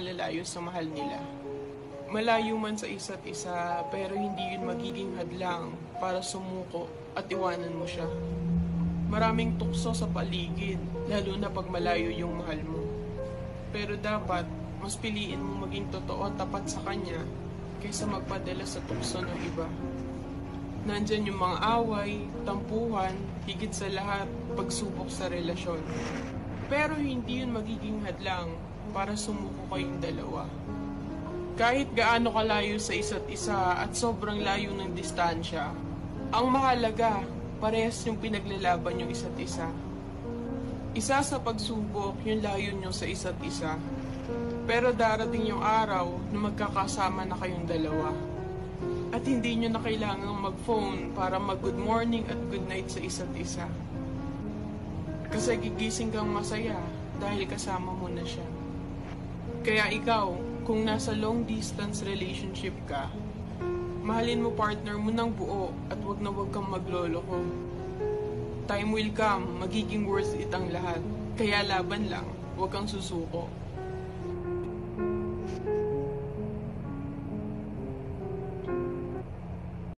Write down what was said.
malalayo sa mahal nila. Malayo man sa isa't isa, pero hindi yun magiging hadlang para sumuko at iwanan mo siya. Maraming tukso sa paligid, lalo na pag malayo yung mahal mo. Pero dapat, mas piliin mo maging totoo at tapat sa kanya kaysa magpadala sa tukso ng iba. Nandyan yung mga away, tampuhan, higit sa lahat, pagsubok sa relasyon. Pero hindi yun magiging hadlang para sumuko kayong dalawa. Kahit gaano kalayo sa isa't isa at sobrang layo ng distansya, ang mahalaga, parehas yung pinaglalaban yung isa't isa. Isa sa pagsubok yung layo nyo sa isa't isa. Pero darating yung araw na magkakasama na kayong dalawa. At hindi nyo na kailangang mag-phone para mag-good morning at good night sa isa't isa. Kasi gigising kang masaya dahil kasama mo na siya. Kaya ikaw, kung nasa long distance relationship ka, mahalin mo partner mo ng buo at wag na wag kang magloloko. Time will come, magiging worth it ang lahat. Kaya laban lang, wag kang susuko.